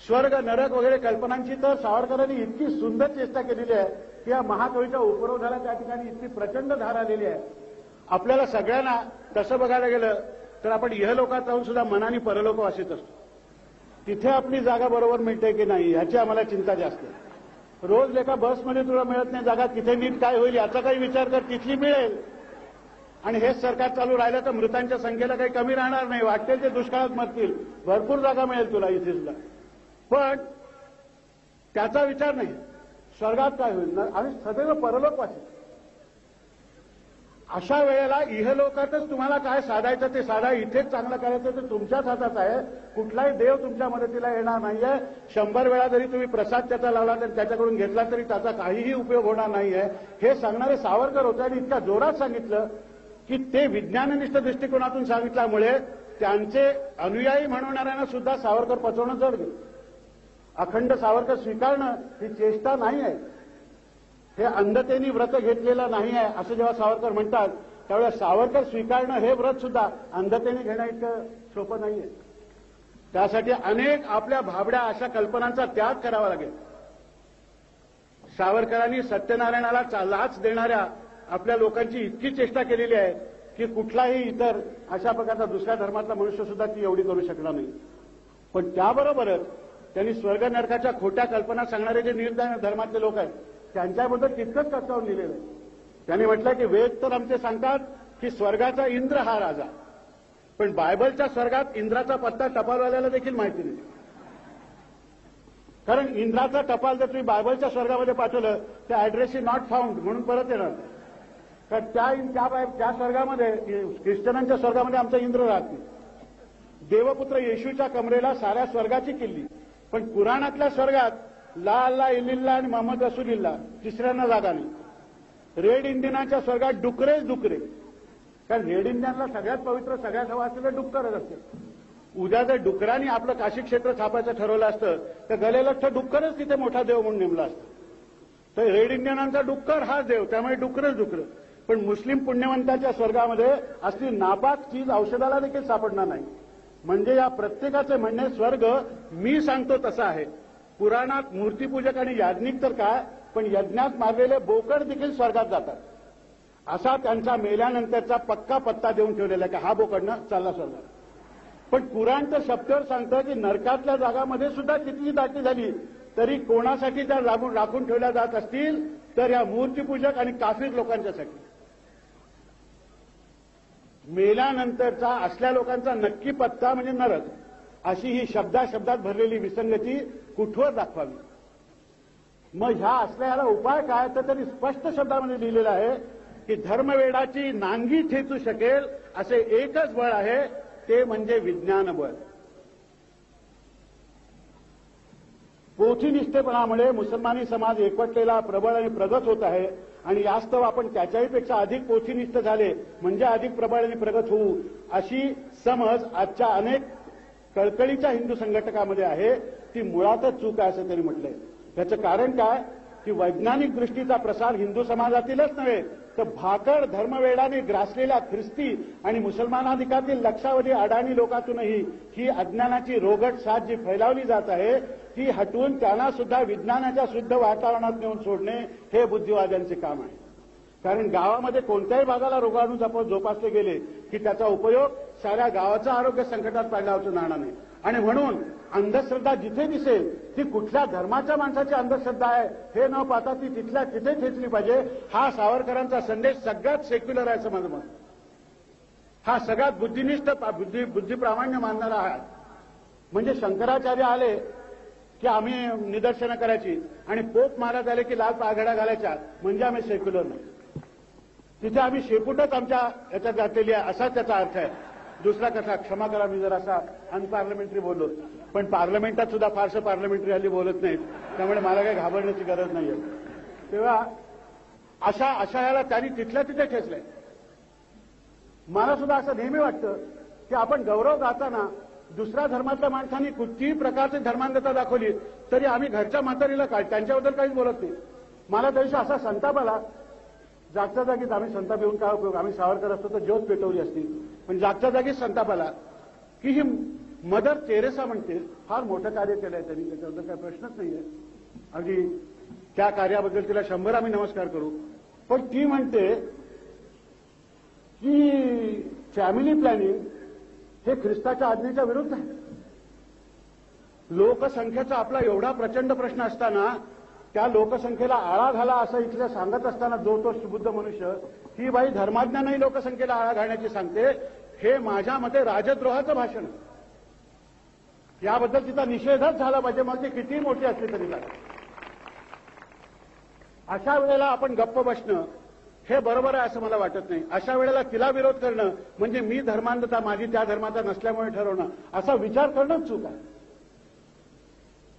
स्वर्ग नरक वगैरे कल्पनांची तर सावरकरांनी इतकी सुंदर चेष्टा केलेली आहे की या महाकवीच्या उपरोधाला त्या ठिकाणी इतकी प्रचंड धार आलेली आहे. आपल्याला सगळ्यांना तसं बघायला गेलं तर आपण इहलोकात राहून सुद्धा मनाने परलोकवासीच असतो. तिथे आपली जागा बरोबर मिळते की नाही याची आम्हाला चिंता जास्त आहे. रोज एका बसमध्ये तुला मिळत नाही जागा, तिथे नीट काय होईल याचा काही विचार कर, तिथली मिळेल. आणि हेच सरकार चालू राहिलं तर मृतांच्या संख्येला काही कमी राहणार नाही. वाटेल ते दुष्काळात मरतील, भरपूर जागा मिळेल तुला इथे सुद्धा. पण त्याचा विचार नाही स्वर्गात काय होईल. आणि सदैव परलोकवासी. अशा वेळेला इहलोकातच तुम्हाला काय साधायचं ते साधा, इथेच चांगलं करायचं ते तुमच्याच हातात आहे. कुठलाही देव तुमच्या मदतीला येणार नाहीये. 100 वेळा जरी तुम्ही प्रसाद त्याचा लावला तर त्याच्याकडून घेतला तरी त्याचा काहीही उपयोग होणार नाहीये. हे सांगणारे सावरकर होते आणि इतक्या जोरात सांगितलं की ते विज्ञाननिष्ठ दृष्टिकोनातून सांगितल्यामुळे त्यांचे अनुयायी म्हणणाऱ्यांना सुद्धा सावरकर पचवणं जड गेलं. अखंड सावरकर स्वीकारणं ही चेष्टा नाही आहे. हे अंधतेने व्रत घेतलेलं नाही आहे असं जेव्हा सावरकर म्हणतात त्यावेळेस सावरकर स्वीकारणं हे व्रत सुद्धा अंधतेने घेणं इतकं सोपं नाहीये. त्यासाठी अनेक आपल्या भाबड्या अशा कल्पनांचा त्याग करावा लागेल. सावरकरांनी सत्यनारायणाला लाच देणाऱ्या आपल्या लोकांची इतकी चेष्टा केलेली आहे की कुठलाही इतर अशा प्रकारचा दुसऱ्या धर्मातला मनुष्य सुद्धा ती एवढी करू शकणार नाही. पण त्याबरोबरच त्यांनी स्वर्ग नरकाच्या खोट्या कल्पना सांगणारे जे निर्धार धर्मातले लोक आहेत त्यांच्याबद्दल तितकंच कच्चावून लिहिलेलं आहे. त्यांनी म्हटलं की वेद तर आमचे सांगतात की स्वर्गाचा इंद्र हा राजा, पण बायबलच्या स्वर्गात इंद्राचा पत्ता टपालवाल्याला देखील माहिती नाही. कारण इंद्राचा टपाल जर तुम्ही बायबलच्या स्वर्गामध्ये पाठवलं तर ऍड्रेस इज नॉट फाउंड म्हणून परत येणार. कारण त्या स्वर्गामध्ये ख्रिश्चनांच्या स्वर्गामध्ये आमचा इंद्र राहत नाही. देवपुत्र येशूच्या कमरेला साऱ्या स्वर्गाची किल्ली, पण पुराणातल्या स्वर्गात ला अल्ला इल्लिल्ला आणि मोहम्मद रसूलिल्ला तिसऱ्यांना जागा नाही. रेड इंडियनाच्या स्वर्गात डुकरेच डुकरे. कारण रेड इंडियनला सगळ्यात पवित्र सगळ्यात हवं असलेलं डुक्करच असते. उद्या जर डुकरांनी आपलं काशी क्षेत्र छापायचं ठरवलं असतं तर गलेलठ्ठ डुक्करच तिथे मोठा देव म्हणून नेमला असतं. तर रेड इंडियनांचा डुक्कर हाच देव, त्यामुळे डुकरच डुकर. पण मुस्लिम पुण्यवंताच्या स्वर्गामध्ये असली नापाक चीज औषधाला देखील सापडणार नाही. म्हणजे या प्रत्येकाचे म्हणणे स्वर्ग मी सांगतो तसा आहे. पुराणात मूर्तीपूजक आणि याज्ञिक तर काय, पण यज्ञात मारलेले बोकड देखील स्वर्गात जातात असा त्यांचा मेल्यानंतरचा पक्का पत्ता देऊन ठेवलेला आहे की हा बोकडनं चालला स्वर्गात. पण पुराण तर शब्दावर सांगतं की नरकातल्या जागामध्ये सुद्धा कितीही दाटी झाली तरी कोणासाठी त्या राखून ठेवल्या जात असतील तर या मूर्तीपूजक आणि काफिर लोकांच्यासाठी. मेल्यानंतरचा असल्या लोकांचा नक्की पत्ता म्हणजे नरक. अशी ही शब्दात भरलेली विसंगती कुठवर दाखवावी. मग ह्या असल्याला उपाय काय तर त्यांनी स्पष्ट शब्दामध्ये लिहिलेलं आहे की धर्मवेडाची नांगी ठेचू शकेल असे एकच बळ आहे, ते म्हणजे विज्ञान बळ. पोथीनिष्ठपणामुळे मुसलमानी समाज एकवटलेला प्रबळ आणि प्रगत होत आहे आणि यास्तव आपण त्याच्याहीपेक्षा अधिक पोथीनिष्ठ झाले म्हणजे अधिक प्रबळ आणि प्रगत होऊ अशी समज आजच्या अनेक कळकळीच्या हिंदू संघटकामध्ये आहे. ती मुळातच चूक आहे असं त्यांनी म्हटलंय. त्याचं कारण काय की वैज्ञानिक दृष्टीचा प्रसार हिंदू समाजातीलच नव्हे तर भाकड धर्मवेडाने ग्रासलेल्या ख्रिस्ती आणि मुसलमानाधिकातील लक्षावधी अडाणी लोकातूनही ही अज्ञानाची रोगट साथ जी फैलावली जात आहे ती हटवून त्यांना सुद्धा विज्ञानाच्या शुद्ध वातावरणात नेऊन सोडणे हे बुद्धिवाद्यांचे काम आहे. कारण गावामध्ये कोणत्याही भागाला रोगाणू जोपासले गेले की त्याचा उपयोग साऱ्या गावाचं आरोग्य संकटात पाडल्याचं नाणं नाही. आणि म्हणून अंधश्रद्धा जिथे दिसेल ती कुठल्या धर्माच्या माणसाची अंधश्रद्धा आहे हे न पाहता ती तिथल्या तिथे खेचली पाहिजे. हा सावरकरांचा संदेश सगळ्यात सेक्युलर आहे असं माझं मत. हा सगळ्यात बुद्धिनिष्ठ बुद्धिप्रामाण्य मानणारा आहे. म्हणजे शंकराचार्य आले की आम्ही निदर्शनं करायची आणि पोप महाराज आले की लाल पाघड्या घालायच्या म्हणजे आम्ही सेक्युलर नाही. तिथे आम्ही शेपूटच आमच्या याच्यात घातलेली आहे असाच त्याचा अर्थ आहे. दुसरा कसा, क्षमा करा मी जर असा अनपार्लमेंटरी बोललो, पण पार्लमेंटात सुद्धा फारसं पार्लमेंटरी हल्ली बोलत नाहीत त्यामुळे मला काही घाबरण्याची गरज नाहीये. तेव्हा अशा याला त्यांनी तिथल्या तिथे ठेचलंय. मला सुद्धा असं नेहमी वाटतं की आपण गौरव गाताना दुसऱ्या धर्मातल्या माणसांनी कुठलीही प्रकारची धर्मांधता दाखवली तरी आम्ही घरच्या म्हातारीला त्यांच्याबद्दल काहीच बोलत नाही. मला त्या दिवशी असा संताप आला. जागच्या जागीच आम्ही संताप येऊन काय उपयोग, आम्ही सावरकर असतो तर ज्योत पेटवली असती. पण जागच्या जागीच संताप आला की ही मदर तेरेसा म्हणते, फार मोठं कार्य केलंय त्यांनी, त्याच्याबद्दल काही प्रश्नच नाहीये. अगदी त्या कार्याबद्दल तिला 100 आम्ही नमस्कार करू. पण ती म्हणते की फॅमिली प्लॅनिंग हे ख्रिस्ताच्या आज्ञेच्या विरुद्ध आहे. लोकसंख्येचा आपला एवढा प्रचंड प्रश्न असताना त्या लोकसंख्येला आळा घाला असं इथल्या सांगत असताना जो तो सुबुद्ध मनुष्य, ही बाई धर्माज्ञानही लोकसंख्येला आळा घालण्याची सांगते, हे माझ्या मते राजद्रोहाचं भाषण. याबद्दल तिचा निषेधच झाला पाहिजे, मग ती किती मोठी असली तरी चालेल. अशा वेळेला आपण गप्प बसणं हे बरोबर आहे असं मला वाटत नाही. अशा वेळेला तिला विरोध करणं म्हणजे मी धर्मांधता माझी त्या धर्माचा नसल्यामुळे ठरवणं असा विचार करणंच चूक आहे.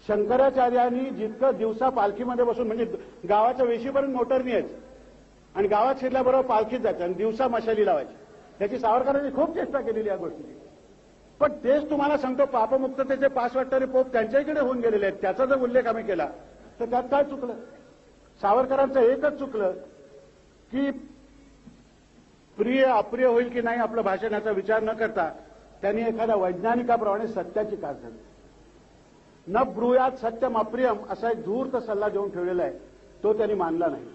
शंकराचार्यांनी जितकं दिवसा पालखीमध्ये बसून, म्हणजे गावाच्या वेशीपर्यंत मोटरनी यायचं आणि गावात शिरल्याबरोबर पालखीत जायचं आणि दिवसा मशाली लावायची, त्याची सावरकरांनी खूप चेष्टा केलेली या गोष्टीची. पण तेच तुम्हाला सांगतो, पापमुक्ततेचे पास वाटणारे पोप त्यांच्याकडे होऊन गेलेले आहेत, त्याचा जर उल्लेख आम्ही केला तर त्यात काय चुकलं? सावरकरांचं एकच चुकलं की प्रिय अप्रिय होईल की नाही आपलं भाषण याचा विचार न करता त्यांनी एखाद्या वैज्ञानिकाप्रमाणे सत्याची कास धरली. न ब्रूयात सत्यम अप्रियम असा एक धूर्त सल्ला देऊन ठेवलेला आहे, तो त्यांनी मानला नाही.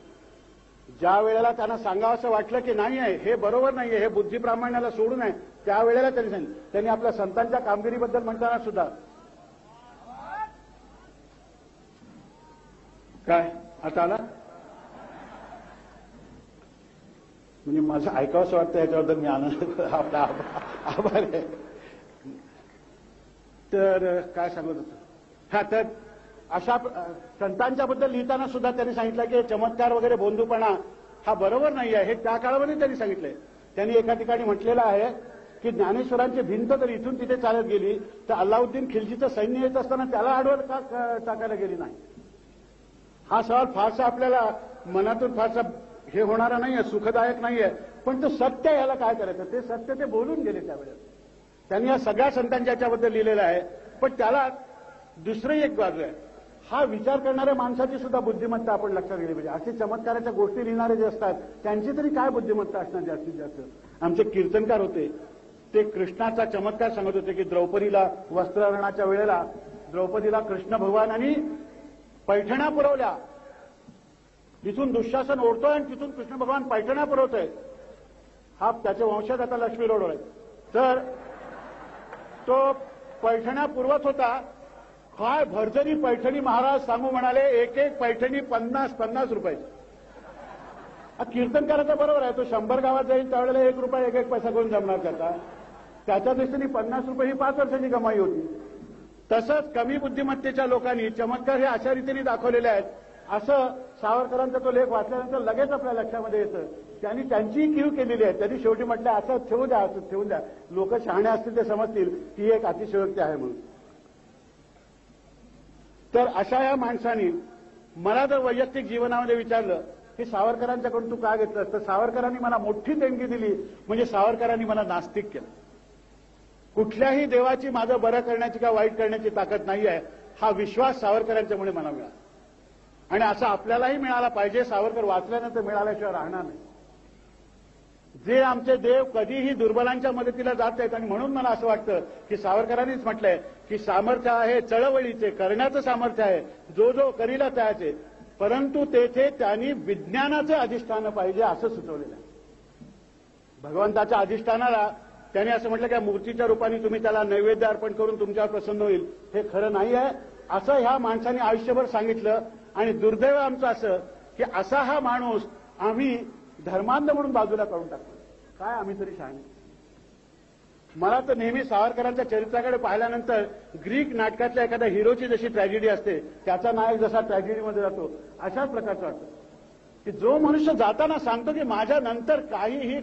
ज्या वेळेला त्यांना सांगावं असं वाटलं की नाही आहे, हे बरोबर नाहीये, हे बुद्धिप्रामाण्याला सोडून आहे, त्यावेळेला त्यांनी सांगितलं. त्यांनी आपल्या संतांच्या कामगिरीबद्दल म्हणताना सुद्धा काय आता आला म्हणजे माझं ऐकावंसं वाटतं, याच्याबद्दल मी आनंद आपला आभार आहे. तर काय सांगत होतो, हा तर अशा संतांच्या बद्दल लिहिताना सुद्धा त्यांनी सांगितलं की चमत्कार वगैरे बोंधूपणा हा बरोबर नाही आहे, हे त्या काळामध्ये त्यांनी सांगितलंय. त्यांनी एका ठिकाणी म्हटलेलं आहे की ज्ञानेश्वरांची भिंत जर इथून तिथे चालत गेली तर अल्लाउद्दीन खिलजीचं सैन्य येत असताना त्याला आडवं का टाकायला गेली नाही. हा सवाल फारसा आपल्याला मनातून फारसा हे होणारा नाहीये, सुखदायक नाहीये, पण तो सत्य याला काय करायचं, ते सत्य ते बोलून गेले त्यावेळेस. त्यांनी या सगळ्या संतांच्या याच्याबद्दल लिहिलेलं आहे. पण त्याला दुसरी एक बाजू आहे, हा विचार करणाऱ्या माणसाची सुद्धा बुद्धिमत्ता आपण लक्षात घेतली पाहिजे. अशी चमत्काराच्या गोष्टी लिहिणारे जे असतात त्यांची तरी काय बुद्धिमत्ता असणार जास्तीत जास्त. आमचे कीर्तनकार होते, ते कृष्णाचा चमत्कार सांगत होते की द्रौपदीला वस्त्रहरणाच्या वेळेला द्रौपदीला कृष्ण भगवानांनी पैठण्या पुरवल्या. तिथून दुःशासन ओढतोय आणि तिथून कृष्ण भगवान पैठण्या पुरवतोय. हा त्याचे वंशज आता लक्ष्मी रोडवर आहेत. तर तो पैठण्या पुरवत होता. काय भरजरी पैठणी महाराज सांगू म्हणाले, एक एक पैठणी 50-50 रुपयाची. कीर्तनकाराचा बरोबर आहे, तो 100 गावात जाईल त्यावेळेला 1 रुपया 1 पैसा करून जमणार त्याचा. त्याच्या दृष्टीने 50 रुपये ही 5 वर्षांची कमाई होती. तसंच कमी बुद्धिमत्तेच्या लोकांनी चमत्कार हे अशा रीतीने दाखवलेले आहेत, असं सावरकरांचा तो लेख वाचल्यानंतर लगेच आपल्या लक्षामध्ये येतं. त्यांनी त्यांचीही कीव केलेली आहे. त्यांनी शेवटी म्हटलं असं ठेवू द्या, असं ठेवून द्या, लोक शहाणे असतील ते समजतील की एक अतिशयोक्ती आहे म्हणून. तर अशा या माणसांनी मला जर वैयक्तिक जीवनामध्ये विचारलं की सावरकरांच्याकडून तू का घेतलंस, तर सावरकरांनी मला मोठी देणगी दिली म्हणजे सावरकरांनी मला नास्तिक केलं. कुठल्याही देवाची माझं बरं करण्याची किंवा वाईट करण्याची ताकद नाही आहे, हा विश्वास सावरकरांच्यामुळे मला मिळाला. आणि असं आपल्यालाही मिळाला पाहिजे. सावरकर वाचल्यानंतर मिळाल्याशिवाय राहणार नाही. जे आमचे देव कधीही दुर्बलांच्या मदतीला जात आहेत आणि म्हणून मला असं वाटतं की सावरकरांनीच म्हटलंय की सामर्थ्य आहे चळवळीचे, करण्याचं सामर्थ्य आहे, जो जो करीला त्याचे, परंतु तेथे त्यांनी विज्ञानाचं अधिष्ठान पाहिजे असं सुचवलेलं आहे. भगवंताच्या अधिष्ठानाला त्यांनी असं म्हटलं की मूर्तीच्या रूपाने तुम्ही त्याला नैवेद्य अर्पण करून तुमच्यावर प्रसन्न होईल, हे खरं नाही आहे असं ह्या माणसाने आयुष्यभर सांगितलं. आणि दुर्दैव आमचं असं की असा हा माणूस आम्ही धर्मांध म्हणून बाजूला काढून टाकतो. काय आम्ही तरी शहाणे. मला तर नेहमी सावरकरांच्या चरित्राकडे पाहिल्यानंतर ग्रीक नाटकातल्या एखाद्या हिरोची जशी ट्रॅजेडी असते, त्याचा नायक जसा ट्रॅजेडीमध्ये जातो, अशाच प्रकारचं वाटतं की जो मनुष्य जाताना सांगतो की माझ्या नंतर काहीही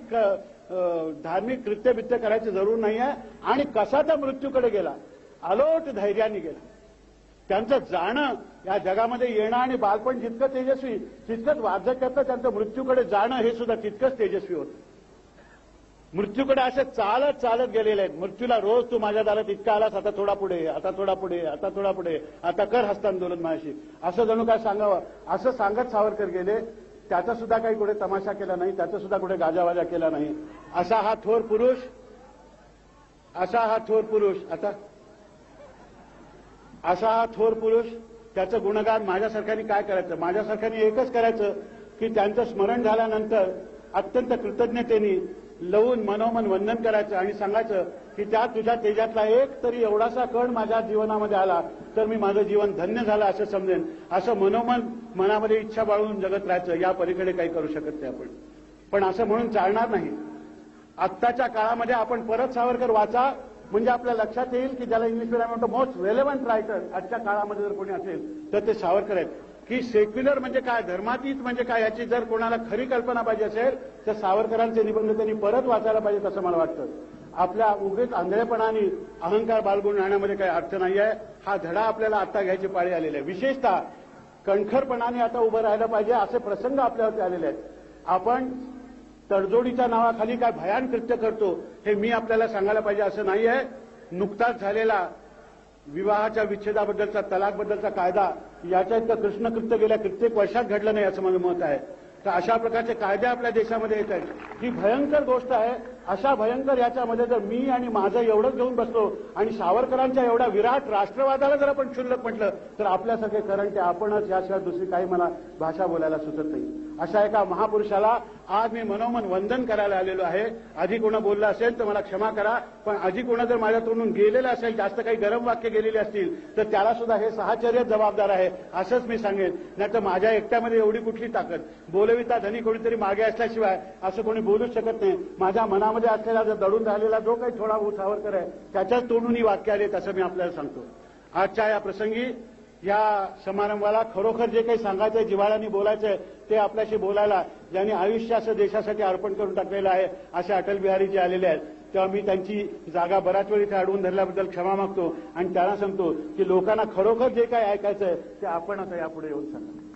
धार्मिक कृत्यबित्य करायची जरूर नाही आहे, आणि कसा त्या मृत्यूकडे गेला, अलोट धैर्याने गेला. त्यांचं जाणं या जगामध्ये येणं आणि बालपण जितकं तेजस्वी तितकंच वार्धक्यातलं त्यांचं मृत्यूकडे जाणं हे सुद्धा तितकंच तेजस्वी होतं. मृत्यूकडे असे चालत चालत गेलेले आहेत. मृत्यूला रोज तू माझ्या दारात इतका आलास, आता थोडा पुढे, आता थोडा पुढे, आता थोडा पुढे, आता कर हस्तांदोलन माझ्याशी, असं जणू काय सांगावं असं सांगत सावरकर गेले. त्याचा सुद्धा काही कुठे तमाशा केला नाही, त्याचा सुद्धा कुठे गाजावाजा केला नाही. असा हा थोर पुरुष आता असा हा थोर पुरुष, त्याचं गुणगान माझ्यासारख्याने काय करायचं? माझ्यासारख्याने एकच करायचं की त्यांचं स्मरण झाल्यानंतर अत्यंत कृतज्ञतेने लवून मनोमन वंदन करायचं आणि सांगायचं की त्या तुझ्या तेजातला एक तरी एवढासा कण माझ्या जीवनामध्ये आला तर मी माझं जीवन धन्य झालं असं समजेन. असं मनोमन मनामध्ये इच्छा बाळगून जगत राहायचं. या पलीकडे काही करू शकत नाही आपण. पण असं म्हणून चालणार नाही. आत्ताच्या काळामध्ये आपण परत सावरकर वाचा म्हणजे आपल्या लक्षात येईल की ज्याला इंग्लिशमध्ये म्हणतो मोस्ट रेलेव्हंट रायटर आजच्या काळामध्ये जर कोणी असेल तर ते सावरकर आहेत. की सेक्युलर म्हणजे काय, धर्मातीत म्हणजे काय, याची जर कोणाला खरी कल्पना पाहिजे असेल तर सावरकरांचे निबंध त्यांनी परत वाचायला पाहिजेत असं मला वाटतं. आपल्या उगीच आंधळेपणाने अहंकार बाळगून राहण्यामध्ये काही अर्थ नाही आहे. हा धडा आपल्याला आता घ्यायची पाळी आलेली आहे. विशेषतः कणखरपणाने आता उभं राहायला पाहिजे असे प्रसंग आपल्यावरती आलेले आहेत. आपण तडजोडीच्या नावाखाली काय भयान कृत्य करतो हे मी आपल्याला सांगायला पाहिजे असं नाही आहे. नुकताच झालेला विवाहाच्या विच्छेदाबद्दलचा, तलाकबद्दलचा कायदा याच्या इतकं कृष्णकृत्य गेल्या कित्येक वर्षात घडलं नाही असं माझं मत आहे. तर अशा प्रकारचे कायदे आपल्या देशामध्ये येत आहेत. ही भयंकर गोष्ट आहे. अशा भयंकर याच्यामध्ये जर मी आणि माझं एवढंच घेऊन बसलो आणि सावरकरांच्या एवढ्या विराट राष्ट्रवादाला जर आपण क्षुल्लक म्हटलं तर आपल्यासारखे कारण ते आपणच, याशिवाय दुसरी काही मला भाषा बोलायला सुचत नाही. अशा एका महापुरुषाला आज मी मनोमन वंदन करायला आलेलो आहे. आधी कोणा बोललं असेल तर मला क्षमा करा, पण आधी कोणा जर माझ्या तोंडून गेलेलं असेल, जास्त काही गरम वाक्य गेलेली असतील तर त्याला सुद्धा हे साहचर्य जबाबदार आहे असंच मी सांगेन. नाही तर माझ्या एकट्यामध्ये एवढी कुठली ताकद, बोलविता धनी कोणीतरी मागे असल्याशिवाय असं कोणी बोलूच शकत नाही. माझ्या मनामध्ये असलेला जर दडून राहिलेला जो काही थोडा सावरकर आहे त्याच्याच तोंडून ही वाक्य आलेत असं मी आपल्याला सांगतो. आजच्या या प्रसंगी या समारंभाला खरोखर जे काही सांगायचंय, जिव्हाळ्याने बोलायचंय ते आपल्याशी बोलायला ज्यांनी आयुष्य असं देशासाठी अर्पण करून टाकलेलं आहे असे अटल बिहारी जे आलेले आहेत, तेव्हा मी त्यांची जागा बराच वेळ इथे अडवून धरल्याबद्दल क्षमा मागतो आणि त्यांना सांगतो की लोकांना खरोखर जे काही ऐकायचंय ते आपण आता यापुढे येऊन सांगा.